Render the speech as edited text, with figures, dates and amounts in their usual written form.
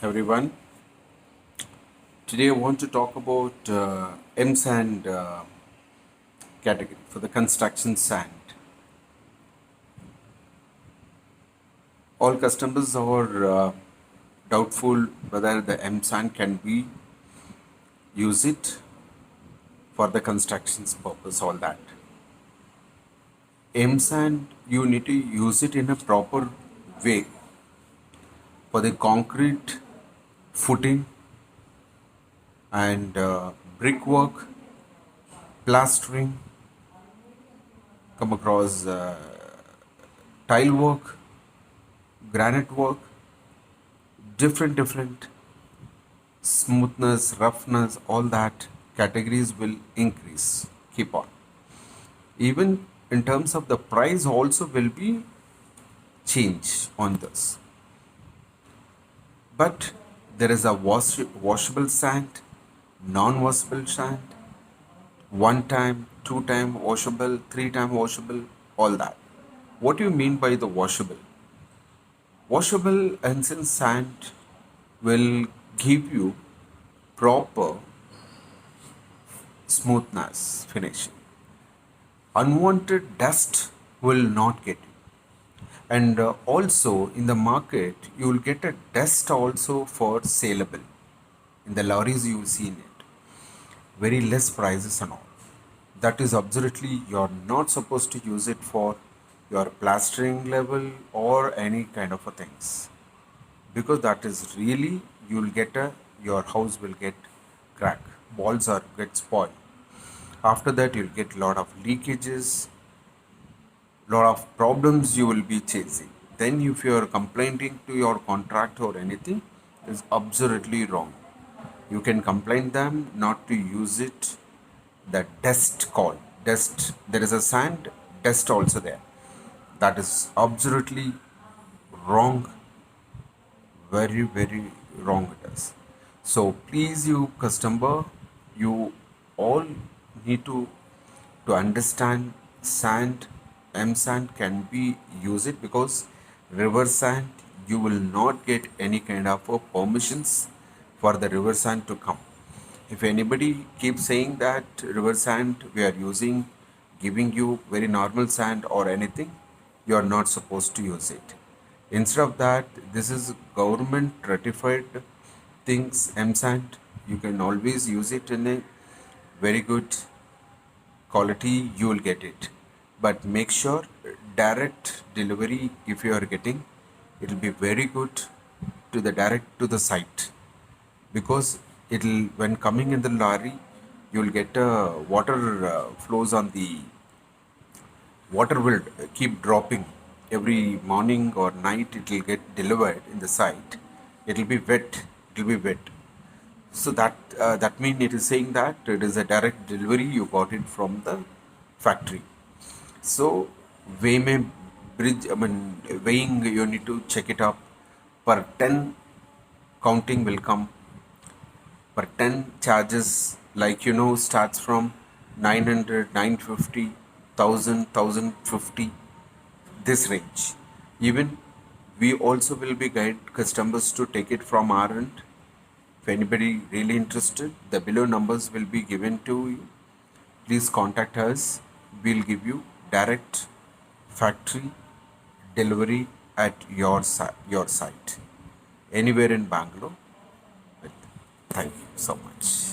everyone. Today I want to talk about M sand category for the construction sand. All customers are doubtful whether the M sand can be use it for the constructions purpose. All that M sand you need to use it in a proper way for the concrete footing and brickwork, plastering, come across tile work, granite work, different smoothness, roughness, all that categories will increase. Keep on. Even in terms of the price also will be change on this. But there is a washable sand, non-washable sand, one time, two time washable, three time washable, all that. What do you mean by the washable? Washable ensign sand will give you proper smoothness finishing. Unwanted dust will not get you. And also in the market, you will get a dust also for saleable. In the lorries, you will see in it. Very less prices and all. That is absolutely, you're not supposed to use it for your plastering level or any kind of a things, because that is really you'll get your house will get crack, walls are get spoiled. After that you'll get lot of leakages, lot of problems you will be chasing. Then if you are complaining to your contract or anything, is absolutely wrong. You can complain them not to use it. The dust call dust, there is a sand dust also there. That is absolutely wrong, very wrong it is. So please, you customer, you all need to understand sand, M sand can be use it, because river sand you will not get any kind of permissions for the river sand to come. If anybody keeps saying that river sand we are using, giving you very normal sand or anything, you are not supposed to use it. Instead of that, this is government ratified things, M sand. You can always use it in a very good quality, you will get it. But make sure direct delivery, if you are getting, it will be very good to the direct to the site, because it'll when coming in the lorry you will get water flows on the water will keep dropping every morning or night. It will get delivered in the site, it will be wet, it will be wet. So that means it is saying that it is a direct delivery, you got it from the factory. So weighing bridge, I mean weighing, you need to check it up. Per 10 counting will come. Per 10 charges, like starts from 900, 950, 1000, 1050, this range. Even we also will be guide customers to take it from our end. If anybody really interested, the below numbers will be given to you. Please contact us. We'll give you direct factory delivery at your site anywhere in Bangalore. Thank you so much.